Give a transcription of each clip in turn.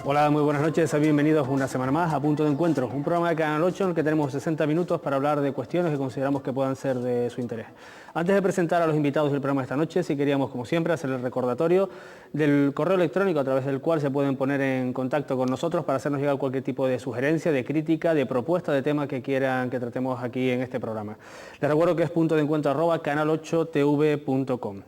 Hola, muy buenas noches, bienvenidos una semana más a Punto de Encuentro, un programa de Canal 8 en el que tenemos 60 minutos para hablar de cuestiones que consideramos que puedan ser de su interés. Antes de presentar a los invitados del programa esta noche, sí queríamos, como siempre, hacer el recordatorio del correo electrónico a través del cual se pueden poner en contacto con nosotros para hacernos llegar cualquier tipo de sugerencia, de crítica, de propuesta, de tema que quieran que tratemos aquí en este programa. Les recuerdo que es puntodencuentro@canal8tv.com.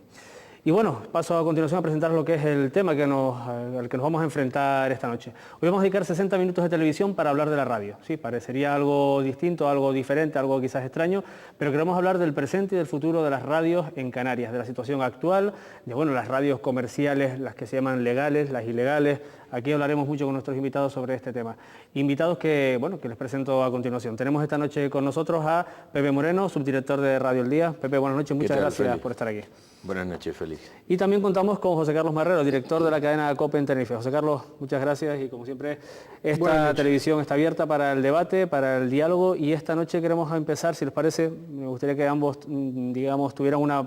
Y bueno, paso a continuación a presentar lo que es el tema al que nos vamos a enfrentar esta noche. Hoy vamos a dedicar 60 minutos de televisión para hablar de la radio. Sí, parecería algo distinto, algo diferente, algo quizás extraño, pero queremos hablar del presente y del futuro de las radios en Canarias, de la situación actual, de las radios comerciales, las que se llaman legales, las ilegales. Aquí hablaremos mucho con nuestros invitados sobre este tema. Invitados que les presento a continuación. Tenemos esta noche con nosotros a Pepe Moreno, subdirector de Radio El Día. Pepe, buenas noches, muchas gracias por estar aquí. Buenas noches, Félix. Y también contamos con José Carlos Marrero, director de la cadena COPE en Tenerife. José Carlos, muchas gracias y como siempre, esta televisión está abierta para el debate, para el diálogo y esta noche queremos empezar, si les parece, me gustaría que ambos, tuvieran una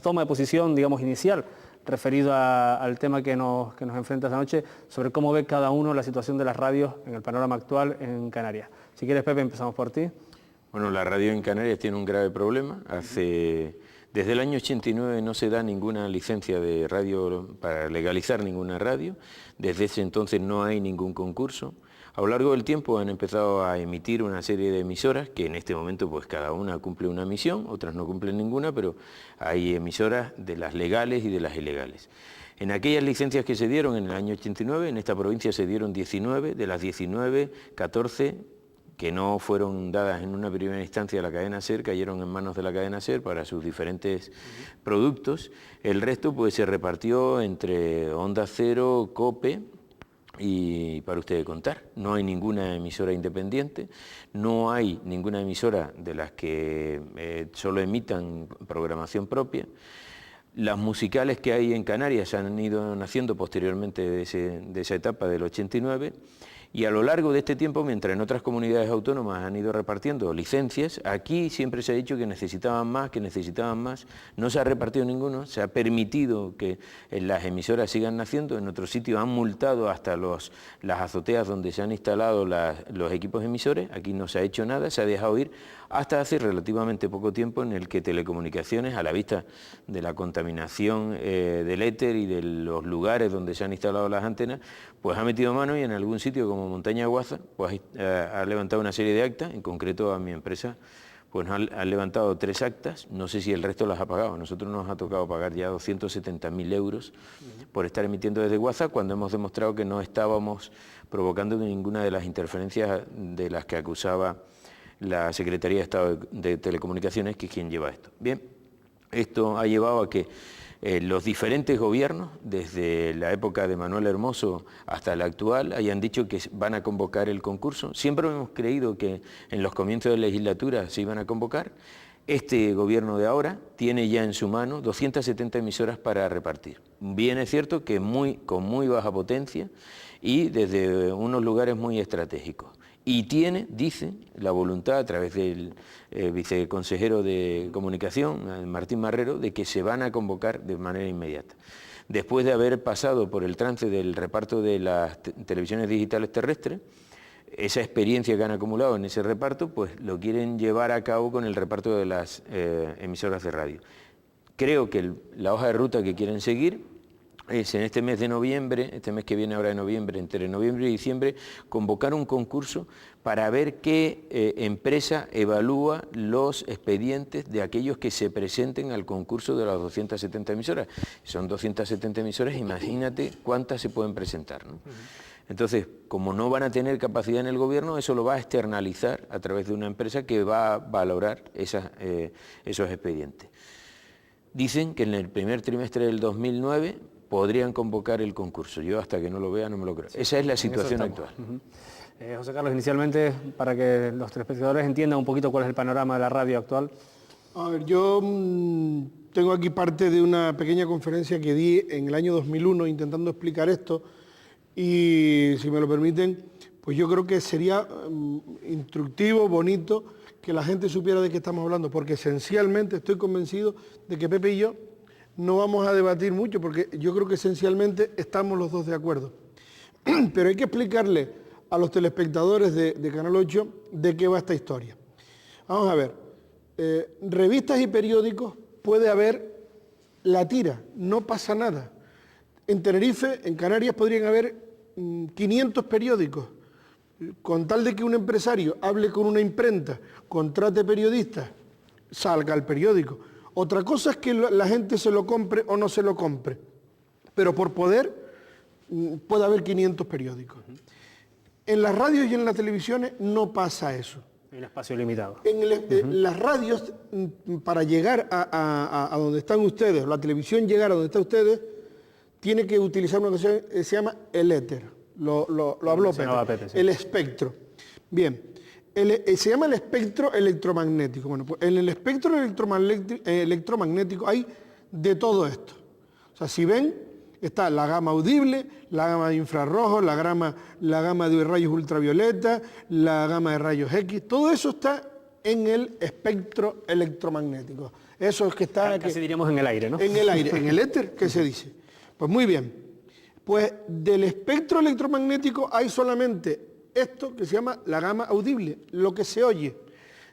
toma de posición, inicial, referido al tema que nos enfrenta esta noche, sobre cómo ve cada uno la situación de las radios en el panorama actual en Canarias. Si quieres, Pepe, empezamos por ti. Bueno, la radio en Canarias tiene un grave problema. Desde el año 89 no se da ninguna licencia de radio para legalizar ninguna radio. Desde ese entonces no hay ningún concurso. A lo largo del tiempo han empezado a emitir una serie de emisoras que en este momento pues cada una cumple una misión, otras no cumplen ninguna, pero hay emisoras de las legales y de las ilegales. En aquellas licencias que se dieron en el año 89, en esta provincia se dieron 19, de las 19, 14 que no fueron dadas en una primera instancia a la cadena SER, cayeron en manos de la cadena SER para sus diferentes productos. El resto pues se repartió entre Onda Cero, COPE y para ustedes contar. No hay ninguna emisora independiente, no hay ninguna emisora de las que solo emitan programación propia. Las musicales que hay en Canarias han ido naciendo posteriormente de esa etapa del 89 y a lo largo de este tiempo, mientras en otras comunidades autónomas han ido repartiendo licencias, aquí siempre se ha dicho que necesitaban más, no se ha repartido ninguno, se ha permitido que las emisoras sigan naciendo, en otros sitios han multado hasta las azoteas donde se han instalado los equipos emisores, aquí no se ha hecho nada, se ha dejado ir hasta hace relativamente poco tiempo en el que Telecomunicaciones, a la vista de la contaminación del éter y de los lugares donde se han instalado las antenas, pues ha metido mano y en algún sitio como Montaña Guaza, pues ha levantado una serie de actas, en concreto a mi empresa, pues han levantado 3 actas, no sé si el resto las ha pagado, a nosotros nos ha tocado pagar ya 270.000 euros por estar emitiendo desde Guaza, cuando hemos demostrado que no estábamos provocando ninguna de las interferencias de las que acusaba la Secretaría de Estado de Telecomunicaciones, que es quien lleva esto. Bien, esto ha llevado a que los diferentes gobiernos, desde la época de Manuel Hermoso hasta la actual, hayan dicho que van a convocar el concurso. Siempre hemos creído que en los comienzos de legislatura se iban a convocar. Este gobierno de ahora tiene ya en su mano 270 emisoras para repartir. Bien es cierto que con muy baja potencia y desde unos lugares muy estratégicos. Y dice, la voluntad a través del viceconsejero de Comunicación, Martín Marrero, de que se van a convocar de manera inmediata. Después de haber pasado por el trance del reparto de las televisiones digitales terrestres, esa experiencia que han acumulado en ese reparto, pues lo quieren llevar a cabo con el reparto de las emisoras de radio. Creo que la hoja de ruta que quieren seguir es en este mes de noviembre, este mes que viene ahora de noviembre, entre noviembre y diciembre, convocar un concurso para ver qué empresa evalúa los expedientes de aquellos que se presenten al concurso de las 270 emisoras. Son 270 emisoras, imagínate cuántas se pueden presentar, ¿no? Entonces, como no van a tener capacidad en el gobierno, eso lo va a externalizar a través de una empresa que va a valorar esos expedientes. Dicen que en el primer trimestre del 2009 podrían convocar el concurso. Yo hasta que no lo vea no me lo creo. Sí, esa es la situación actual. José Carlos, inicialmente, para que los telespectadores entiendan un poquito cuál es el panorama de la radio actual. A ver, yo tengo aquí parte de una pequeña conferencia que di en el año 2001 intentando explicar esto y, si me lo permiten, pues yo creo que sería instructivo, bonito, que la gente supiera de qué estamos hablando, porque esencialmente estoy convencido de que Pepe y yo no vamos a debatir mucho, porque yo creo que esencialmente estamos los dos de acuerdo. pero hay que explicarle a los telespectadores de Canal 8 de qué va esta historia. Vamos a ver, revistas y periódicos puede haber la tira, no pasa nada. En Tenerife, en Canarias, podrían haber 500 periódicos. Con tal de que un empresario hable con una imprenta, contrate periodistas, salga el periódico. Otra cosa es que la gente se lo compre o no se lo compre, pero por poder puede haber 500 periódicos. En las radios y en las televisiones no pasa eso. Hay un espacio limitado. Las radios, para llegar a donde están ustedes, la televisión llegar a donde están ustedes, tiene que utilizar una cosa que se llama el éter. Lo habló Pepe, sí. El espectro. Bien, se llama el espectro electromagnético. Bueno, pues en el espectro electromagnético hay de todo esto. O sea, si ven, está la gama audible, la gama de infrarrojos, la gama de rayos ultravioleta, la gama de rayos X, todo eso está en el espectro electromagnético. Eso es que está... Casi diríamos en el aire, ¿no? En el aire, en el éter, ¿qué se dice? Pues muy bien. Pues del espectro electromagnético hay solamente esto que se llama la gama audible, lo que se oye.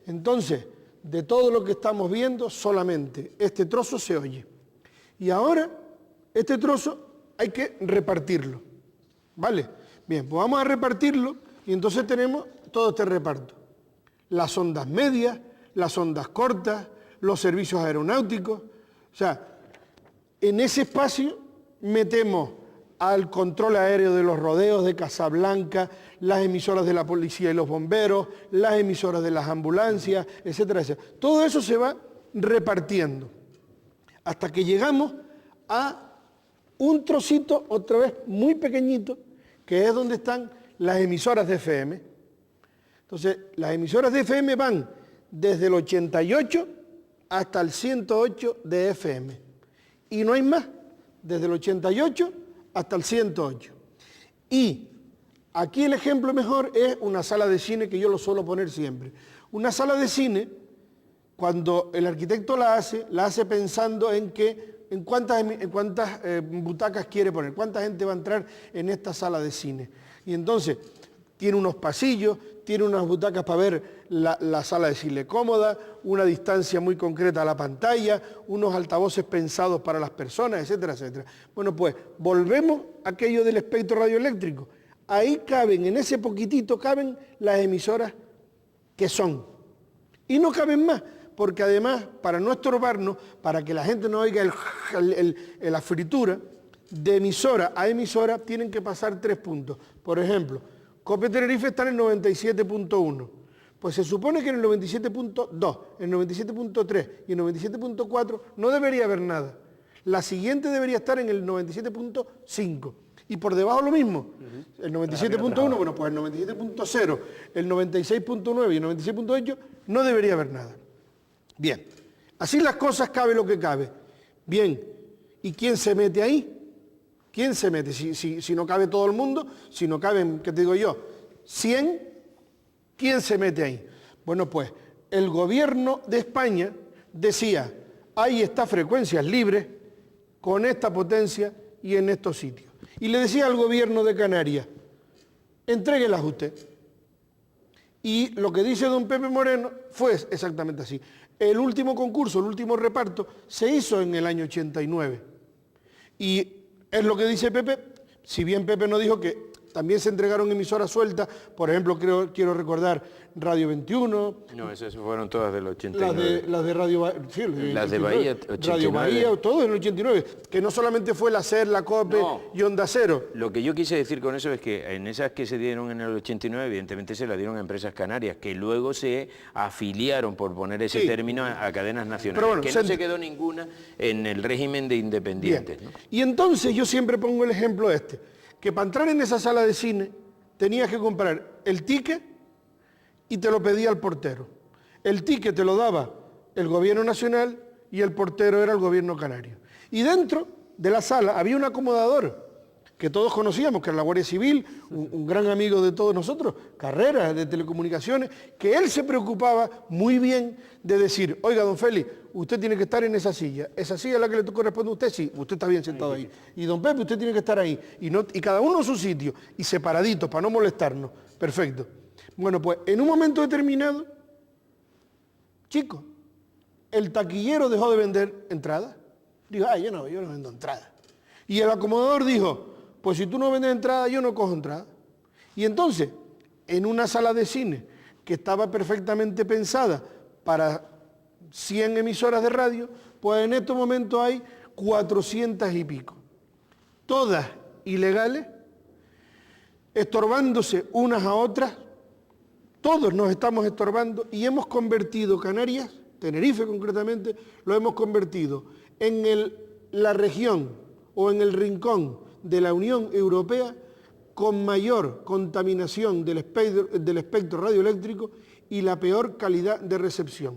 Entonces, de todo lo que estamos viendo, solamente este trozo se oye. Y ahora, este trozo hay que repartirlo. ¿Vale? Bien, pues vamos a repartirlo y entonces tenemos todo este reparto. Las ondas medias, las ondas cortas, los servicios aeronáuticos. O sea, en ese espacio metemos al control aéreo de los rodeos de Casablanca, las emisoras de la policía y los bomberos, las emisoras de las ambulancias, etcétera, etcétera. Todo eso se va repartiendo hasta que llegamos a un trocito, otra vez muy pequeñito, que es donde están las emisoras de FM. Entonces, las emisoras de FM van desde el 88 hasta el 108 de FM. Y no hay más, desde el 88 hasta el 108. Y aquí el ejemplo mejor es una sala de cine, que yo lo suelo poner siempre. Una sala de cine, cuando el arquitecto la hace pensando en cuántas butacas quiere poner, cuánta gente va a entrar en esta sala de cine. Y entonces tiene unos pasillos, tiene unas butacas para ver la sala de cine cómoda, una distancia muy concreta a la pantalla, unos altavoces pensados para las personas, etcétera, etcétera. Bueno, pues volvemos a aquello del espectro radioeléctrico. Ahí caben, en ese poquitito caben las emisoras que son. Y no caben más, porque además, para no estorbarnos, para que la gente no oiga la fritura, de emisora a emisora tienen que pasar 3 puntos. Por ejemplo, COPE Tenerife está en el 97.1. Pues se supone que en el 97.2, el 97.3 y el 97.4 no debería haber nada. La siguiente debería estar en el 97.5. Y por debajo lo mismo. El 97.1, bueno, pues el 97.0, el 96.9 y el 96.8 no debería haber nada. Bien, así las cosas, cabe lo que cabe. Bien, ¿y quién se mete ahí? ¿Quién se mete? Si no cabe todo el mundo, si no caben, ¿qué te digo yo? 100, ¿quién se mete ahí? Bueno, pues el gobierno de España decía, hay estas frecuencias libres, con esta potencia y en estos sitios. Y le decía al gobierno de Canarias, entréguelas usted. Y lo que dice don Pepe Moreno fue exactamente así. El último concurso, el último reparto, se hizo en el año 89. Y es lo que dice Pepe, si bien Pepe no dijo que también se entregaron emisoras sueltas, por ejemplo, quiero recordar Radio 21. No, esas fueron todas del 89. Las de Radio sí, las de Bahía, 89. Radio Bahía, todo en el 89. Que no solamente fue la SER, la COPE y Onda Cero. Lo que yo quise decir con eso es que en esas que se dieron en el 89, evidentemente se las dieron a empresas canarias, que luego se afiliaron, por poner ese término, a cadenas nacionales. Pero bueno, que no se quedó ninguna en el régimen de independientes, ¿no? Y entonces yo siempre pongo el ejemplo que para entrar en esa sala de cine tenías que comprar el ticket y te lo pedía el portero. El ticket te lo daba el gobierno nacional y el portero era el gobierno canario. Y dentro de la sala había un acomodador. que todos conocíamos, que era la Guardia Civil, un gran amigo de todos nosotros, Carreras de Telecomunicaciones, que él se preocupaba muy bien de decir, oiga, don Félix, usted tiene que estar en esa silla es la que le corresponde a usted, sí, usted está bien sentado ahí. Y don Pepe, usted tiene que estar ahí, y cada uno en su sitio, y separaditos, para no molestarnos. Perfecto. Bueno, pues en un momento determinado, chicos, el taquillero dejó de vender entradas. Dijo, yo no vendo entradas. Y el acomodador dijo, pues si tú no vendes entradas, yo no cojo entradas. Y entonces, en una sala de cine que estaba perfectamente pensada para 100 emisoras de radio, pues en estos momentos hay 400 y pico. Todas ilegales, estorbándose unas a otras, todos nos estamos estorbando y hemos convertido Canarias, Tenerife concretamente, lo hemos convertido en la región o en el rincón de la Unión Europea con mayor contaminación del espectro radioeléctrico y la peor calidad de recepción.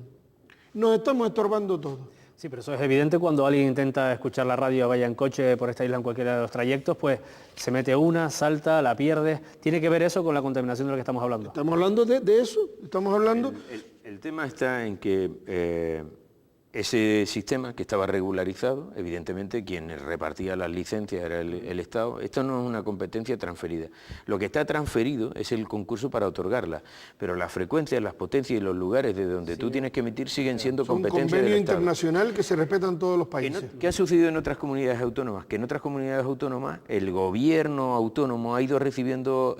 Nos estamos estorbando todos. Sí, pero eso es evidente cuando alguien intenta escuchar la radio, vaya en coche por esta isla en cualquiera de los trayectos, pues se mete una, salta, la pierde. ¿Tiene que ver eso con la contaminación de la que estamos hablando? Estamos hablando de eso, estamos hablando... El tema está en que ese sistema que estaba regularizado, evidentemente quien repartía las licencias era el Estado. Esto no es una competencia transferida. Lo que está transferido es el concurso para otorgarla, pero las frecuencias, las potencias y los lugares de donde tú tienes que emitir siguen siendo competencia del Estado. Un convenio internacional que se respeta en todos los países. ¿Qué ha sucedido en otras comunidades autónomas? Que en otras comunidades autónomas el gobierno autónomo ha ido recibiendo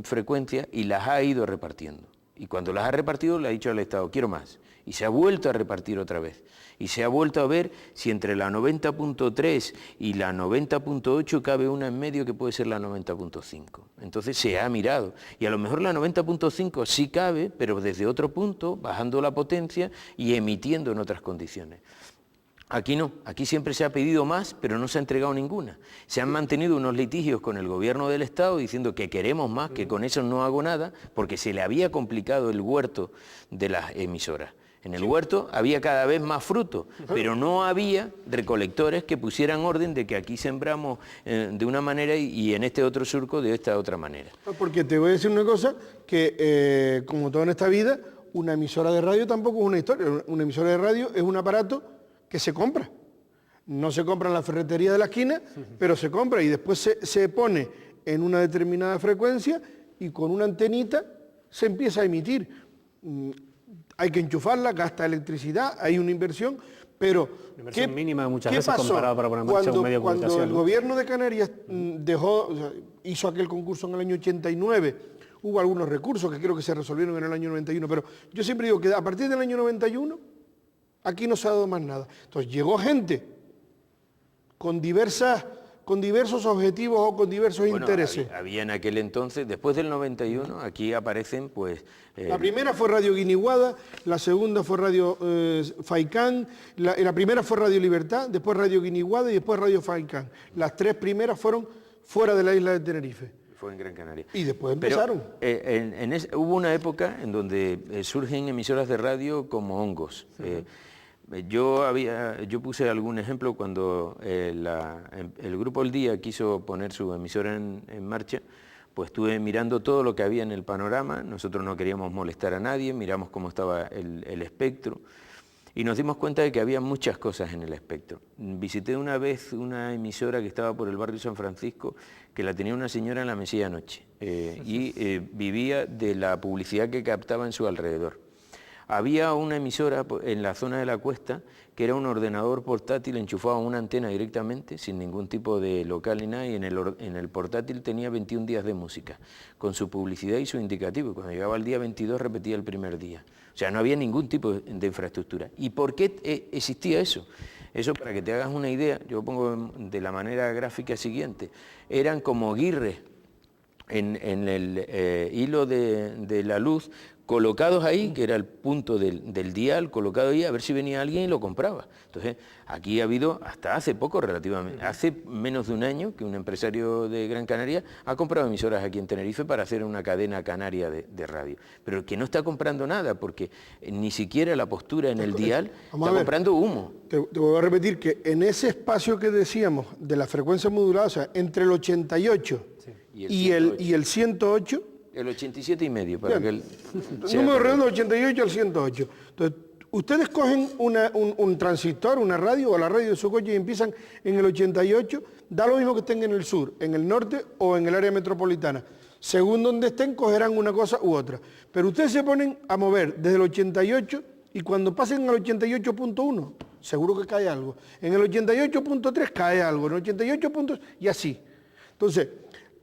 frecuencias y las ha ido repartiendo. Y cuando las ha repartido le ha dicho al Estado, quiero más. Y se ha vuelto a repartir otra vez. Y se ha vuelto a ver si entre la 90.3 y la 90.8 cabe una en medio que puede ser la 90.5. Entonces se ha mirado. Y a lo mejor la 90.5 sí cabe, pero desde otro punto, bajando la potencia y emitiendo en otras condiciones. Aquí no, aquí siempre se ha pedido más, pero no se ha entregado ninguna. Se han mantenido unos litigios con el gobierno del Estado diciendo que queremos más, que con eso no hago nada, porque se le había complicado el huerto de las emisoras. En el huerto había cada vez más fruto, pero no había recolectores que pusieran orden de que aquí sembramos de una manera y en este otro surco de esta otra manera. Porque te voy a decir una cosa, que como todo en esta vida, una emisora de radio tampoco es una historia. Una emisora de radio es un aparato que se compra. No se compra en la ferretería de la esquina, pero se compra y después se pone en una determinada frecuencia y con una antenita se empieza a emitir. Hay que enchufarla, gasta electricidad, hay una inversión, pero una inversión mínima muchas veces comparada para poner en marcha un medio de comunicación. Cuando el gobierno de Canarias hizo aquel concurso en el año 89, hubo algunos recursos que creo que se resolvieron en el año 91, pero yo siempre digo que a partir del año 91 aquí no se ha dado más nada. Entonces llegó gente con diversos objetivos o con diversos intereses. Había en aquel entonces, después del 91, aquí aparecen pues... La primera fue Radio Guiniguada, la segunda fue Radio Faicán, la primera fue Radio Libertad, después Radio Guiniguada y después Radio Faicán. Las tres primeras fueron fuera de la isla de Tenerife. Fue en Gran Canaria. Y después empezaron. Pero, hubo una época en donde surgen emisoras de radio como hongos. Yo puse algún ejemplo cuando el Grupo El Día quiso poner su emisora en marcha, pues estuve mirando todo lo que había en el panorama, nosotros no queríamos molestar a nadie, miramos cómo estaba el espectro y nos dimos cuenta de que había muchas cosas en el espectro. Visité una vez una emisora que estaba por el barrio San Francisco, que la tenía una señora en la mesilla anoche y vivía de la publicidad que captaba en su alrededor. Había una emisora en la zona de la Cuesta que era un ordenador portátil enchufado a una antena directamente, sin ningún tipo de local ni nada, y en el portátil tenía 21 días de música, con su publicidad y su indicativo. Cuando llegaba el día 22 repetía el primer día. O sea, no había ningún tipo de infraestructura. ¿Y por qué existía eso? Eso, para que te hagas una idea, yo pongo de la manera gráfica siguiente, eran como guirres en el hilo de la luz, colocados ahí, que era el punto del dial, colocado ahí, a ver si venía alguien y lo compraba. Entonces, aquí ha habido, hasta hace poco relativamente, hace menos de un año, que un empresario de Gran Canaria ha comprado emisoras aquí en Tenerife para hacer una cadena canaria de radio. Pero que no está comprando nada, porque ni siquiera la postura en el dial está comprando humo. Te voy a repetir que en ese espacio que decíamos de la frecuencia modulada, o sea, entre el 88 y el 108... El 87,5, para que el número redondo 88 al 108. Entonces, ustedes cogen un transistor, una radio o la radio de su coche y empiezan en el 88, da lo mismo que estén en el sur, en el norte o en el área metropolitana. Según donde estén, cogerán una cosa u otra. Pero ustedes se ponen a mover desde el 88 y cuando pasen al 88.1, seguro que cae algo. En el 88.3 cae algo, en el 88. Y así. Entonces,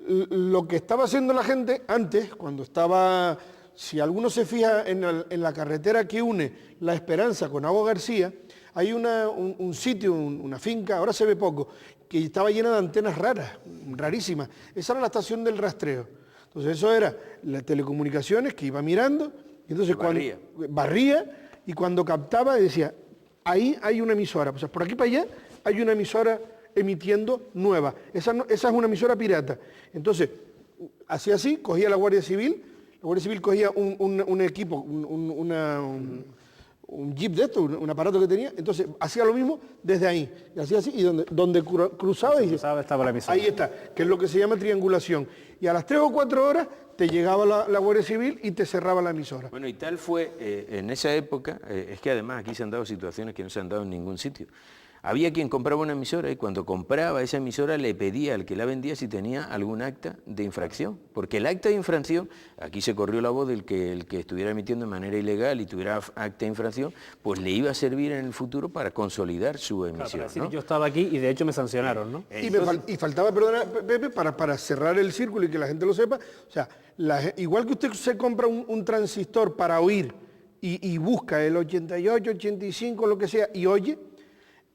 lo que estaba haciendo la gente antes, cuando estaba, si alguno se fija en la carretera que une La Esperanza con Agua García, hay un sitio, una finca, ahora se ve poco, que estaba llena de antenas raras, rarísimas. Esa era la estación del rastreo. Entonces eso era las telecomunicaciones que iba mirando, y entonces barría, y cuando captaba decía, ahí hay una emisora, o sea, por aquí para allá hay una emisora emitiendo nueva. Esa es una emisora pirata. Entonces, hacía así, cogía la Guardia Civil cogía un equipo, un jeep de esto, un aparato que tenía, entonces hacía lo mismo desde ahí, y hacía así, y donde cruzaba, estaba la emisora. Ahí está, que es lo que se llama triangulación. Y a las 3 o 4 horas te llegaba la Guardia Civil y te cerraba la emisora. Bueno, y tal fue, en esa época, es que además aquí se han dado situaciones que no se han dado en ningún sitio. Había quien compraba una emisora y cuando compraba esa emisora le pedía al que la vendía si tenía algún acta de infracción. Porque el acta de infracción, aquí se corrió la voz del que el que estuviera emitiendo de manera ilegal y tuviera acta de infracción, pues le iba a servir en el futuro para consolidar su emisión. Claro, decir, ¿no? Yo estaba aquí y de hecho me sancionaron, ¿no? Y faltaba, perdona, Pepe, para cerrar el círculo y que la gente lo sepa, o sea, igual que usted se compra un transistor para oír y busca el 88, 85, lo que sea, y oye,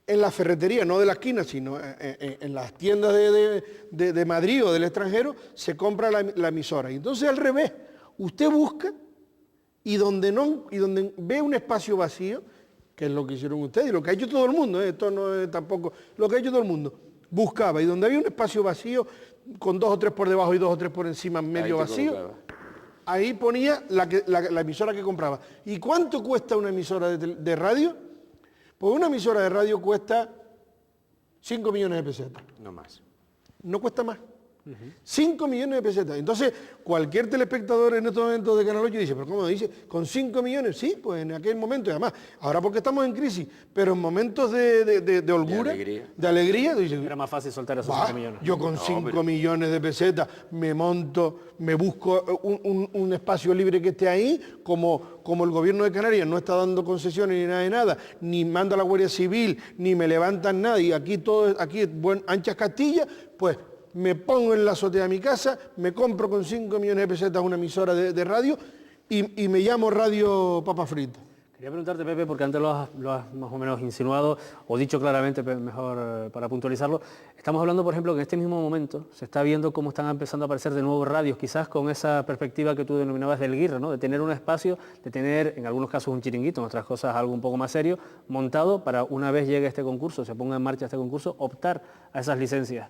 en la ferretería, no de la esquina, sino en las tiendas de Madrid o del extranjero, se compra la emisora. Y entonces al revés, usted busca y donde ve un espacio vacío, que es lo que hicieron ustedes y lo que ha hecho todo el mundo, esto no es tampoco lo que ha hecho todo el mundo, buscaba y donde había un espacio vacío, con 2 o 3 por debajo y 2 o 3 por encima, medio vacío, ahí ponía la emisora que compraba. ¿Y cuánto cuesta una emisora de radio? Pues una emisora de radio cuesta 5 millones de pesetas. No más. No cuesta más. 5 millones de pesetas. Entonces, cualquier telespectador en estos momentos de Canal 8 dice, pero ¿cómo dice? ¿Con 5 millones? Sí, pues en aquel momento, y además, ahora porque estamos en crisis, pero en momentos de holgura, de alegría dice, era más fácil soltar esos 5 millones. Yo con 5 millones de pesetas me monto, me busco un espacio libre que esté ahí, como el gobierno de Canarias no está dando concesiones ni nada de nada, ni manda a la Guardia Civil, ni me levantan nada, y aquí todo, aquí anchas Castilla, pues me pongo en la azotea de mi casa, me compro con 5 millones de pesetas una emisora de radio y me llamo Radio Papa Frita. Quería preguntarte, Pepe, porque antes lo has más o menos insinuado, o dicho claramente, mejor para puntualizarlo. Estamos hablando, por ejemplo, que en este mismo momento se está viendo cómo están empezando a aparecer de nuevo radios, quizás con esa perspectiva que tú denominabas del guirra, ¿no? De tener un espacio, de tener, en algunos casos, un chiringuito, en otras cosas algo un poco más serio, montado para una vez llegue este concurso, se ponga en marcha este concurso, optar a esas licencias.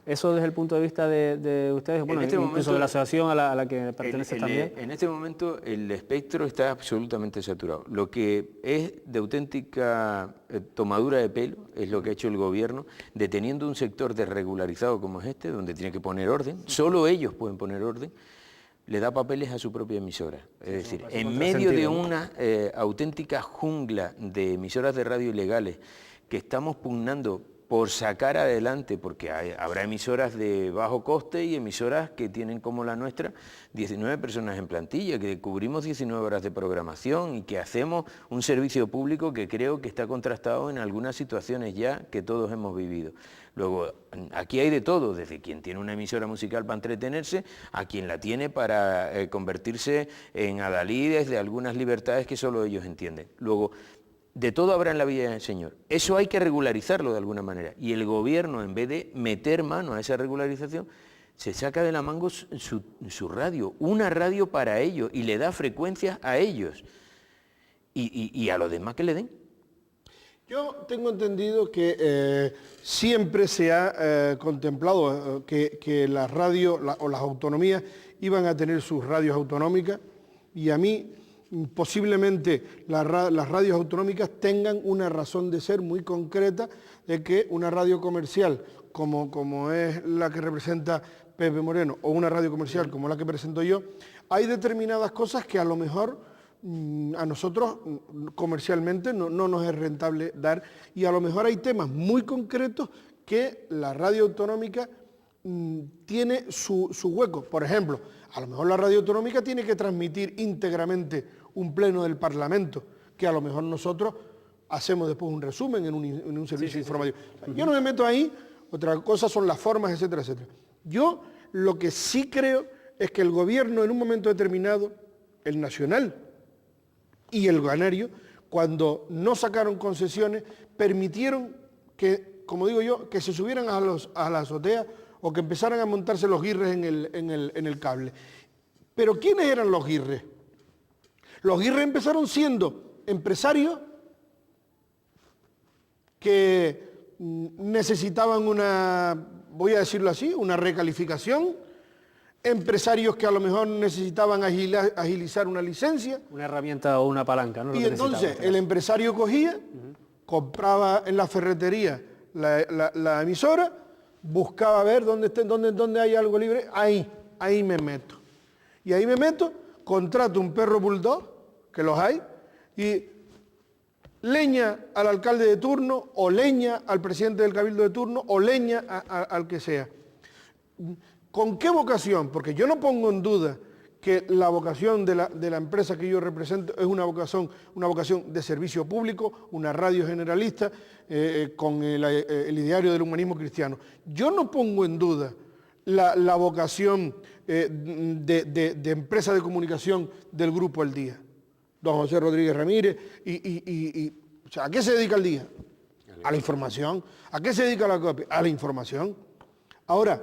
Eso desde el punto de vista de ustedes, bueno, incluso momento, de la asociación a la que pertenece también. En este momento el espectro está absolutamente saturado. Lo que es de auténtica tomadura de pelo es lo que ha hecho el gobierno, deteniendo un sector desregularizado como es este, donde tiene que poner orden, solo ellos pueden poner orden, le da papeles a su propia emisora. Es decir, en medio de una auténtica jungla de emisoras de radio ilegales que estamos pugnando por sacar adelante, porque habrá emisoras de bajo coste y emisoras que tienen como la nuestra 19 personas en plantilla, que cubrimos 19 horas de programación y que hacemos un servicio público que creo que está contrastado en algunas situaciones ya que todos hemos vivido. Luego, aquí hay de todo, desde quien tiene una emisora musical para entretenerse, a quien la tiene para convertirse en adalides de algunas libertades que solo ellos entienden. Luego, de todo habrá en la vida del Señor. Eso hay que regularizarlo de alguna manera. Y el gobierno, en vez de meter mano a esa regularización, se saca de la manga su radio, una radio para ellos, y le da frecuencias a ellos. Y a los demás que le den. Yo tengo entendido que siempre se ha contemplado que las radios o las autonomías iban a tener sus radios autonómicas, y a mí posiblemente las radios autonómicas tengan una razón de ser muy concreta, de que una radio comercial como es la que representa Pepe Moreno, o una radio comercial como la que presento yo, hay determinadas cosas que a lo mejor a nosotros comercialmente no nos es rentable dar, y a lo mejor hay temas muy concretos que la radio autonómica tiene su hueco. Por ejemplo, a lo mejor la radio autonómica tiene que transmitir íntegramente un pleno del Parlamento, que a lo mejor nosotros hacemos después un resumen en un servicio informativo. Yo no me meto ahí, otra cosa son las formas, etcétera, etcétera. Yo lo que sí creo es que el gobierno en un momento determinado, el nacional y el canario, cuando no sacaron concesiones, permitieron que, como digo yo, que se subieran a la azotea o que empezaran a montarse los guirres en el cable. Pero ¿quiénes eran los guirres? Los guirres empezaron siendo empresarios que necesitaban voy a decirlo así, una recalificación, empresarios que a lo mejor necesitaban agilizar una licencia. Una herramienta o una palanca, ¿no? Y entonces el empresario cogía, compraba en la ferretería la emisora, buscaba ver dónde hay algo libre, ahí me meto. Y ahí me meto, contrato un perro bulldog, que los hay, y leña al alcalde de turno, o leña al presidente del cabildo de turno, o leña al que sea. ¿Con qué vocación? Porque yo no pongo en duda que la vocación de la empresa que yo represento es una vocación de servicio público, una radio generalista, con el ideario del humanismo cristiano. Yo no pongo en duda la vocación de empresa de comunicación del Grupo El Día. Don José Rodríguez Ramírez, o sea, ¿a qué se dedica El Día? A la información. ¿A qué se dedica la copia? A la información. Ahora,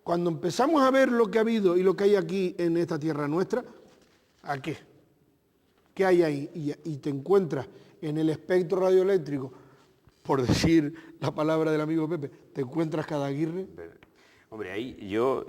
cuando empezamos a ver lo que ha habido y lo que hay aquí en esta tierra nuestra, ¿a qué? ¿Qué hay ahí? Y te encuentras en el espectro radioeléctrico, por decir la palabra del amigo Pepe, te encuentras cada aguirre. Hombre, ahí yo,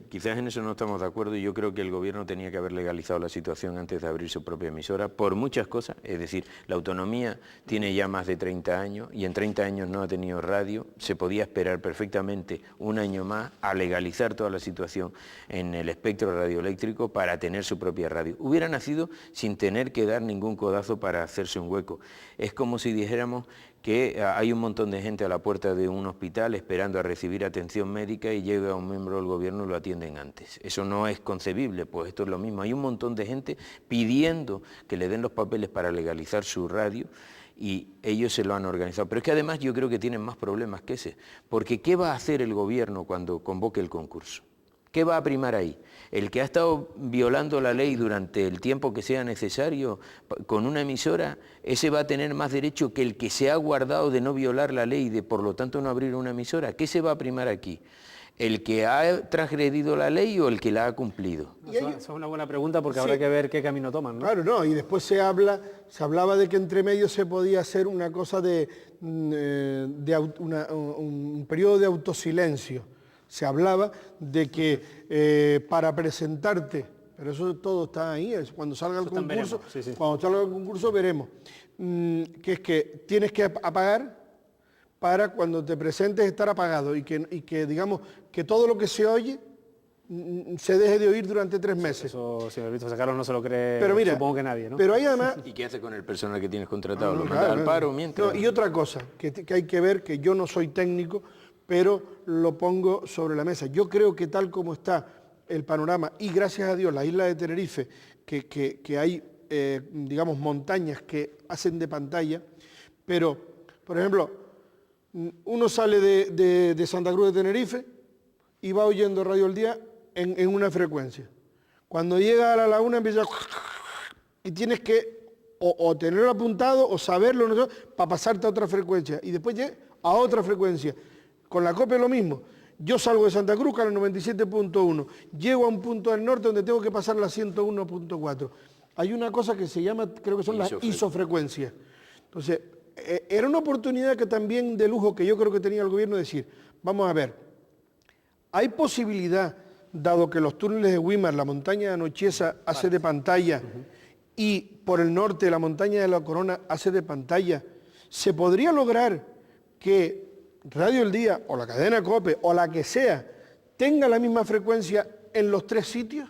quizás en eso no estamos de acuerdo, y yo creo que el gobierno tenía que haber legalizado la situación antes de abrir su propia emisora, por muchas cosas. Es decir, la autonomía tiene ya más de 30 años, y en 30 años no ha tenido radio. Se podía esperar perfectamente un año más a legalizar toda la situación en el espectro radioeléctrico para tener su propia radio. Hubiera nacido sin tener que dar ningún codazo para hacerse un hueco. Es como si dijéramos que hay un montón de gente a la puerta de un hospital esperando a recibir atención médica y llega un miembro del gobierno y lo atienden antes. Eso no es concebible, pues esto es lo mismo. Hay un montón de gente pidiendo que le den los papeles para legalizar su radio, y ellos se lo han organizado. Pero es que además yo creo que tienen más problemas que ese, porque ¿qué va a hacer el gobierno cuando convoque el concurso? ¿Qué va a primar ahí? El que ha estado violando la ley durante el tiempo que sea necesario con una emisora, ese va a tener más derecho que el que se ha guardado de no violar la ley y de por lo tanto no abrir una emisora. ¿Qué se va a primar aquí? ¿El que ha transgredido la ley o el que la ha cumplido? Esa es una buena pregunta, porque habrá que ver qué camino toman, ¿no? Claro, no, y después se hablaba de que entre medio se podía hacer una cosa un periodo de autosilencio. Se hablaba de que para presentarte, pero eso todo está ahí, cuando salga el concurso, cuando salga el concurso veremos, que es que tienes que apagar para cuando te presentes estar apagado, y que digamos que todo lo que se oye se deje de oír durante 3 meses. Eso, si Víctor Carlos no se lo cree, pero mira, supongo que nadie, ¿no? Pero hay además... ¿Y qué hace con el personal que tienes contratado? ¿Lo manda al paro mientras? No, y otra cosa que hay que ver, que yo no soy técnico, pero lo pongo sobre la mesa. Yo creo que tal como está el panorama, y gracias a Dios la isla de Tenerife, que hay, digamos, montañas que hacen de pantalla, pero, por ejemplo, uno sale de Santa Cruz de Tenerife y va oyendo Radio El Día en una frecuencia. Cuando llega a la laguna empieza y tienes que o tenerlo apuntado o saberlo, ¿no?, para pasarte a otra frecuencia, y después llega a otra frecuencia. Con la copia lo mismo. yo salgo de Santa Cruz a la 97.1, llego a un punto del norte donde tengo que pasar la 101.4. Hay una cosa que se llama, creo que son las isofrecuencias. Entonces, era una oportunidad que también de lujo que yo creo que tenía el gobierno de decir, vamos a ver, hay posibilidad, dado que los túneles de Güímar, la montaña de Anochieza hace de pantalla, y por el norte la montaña de la Corona hace de pantalla, ¿se podría lograr que Radio El Día o la cadena COPE o la que sea tenga la misma frecuencia en los tres sitios?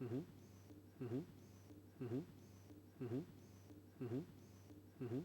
Ujú, ujú, ujú, ujú, ujú, ujú,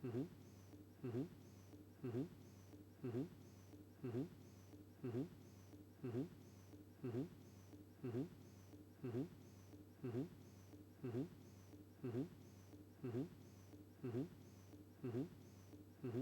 ujú, ujú, ujú, ujú, ujú, ujú, ujú, ujú, ujú, ujú, ujú, ujú, ujú, ujú, ujú, ujú, ujú,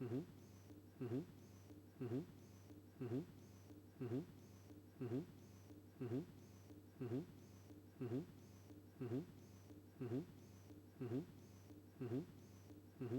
ujú, ujú, ujú, ujú, ujú, ujú, ujú, ujú, ujú, ujú, ujú, ujú, ujú, ujú,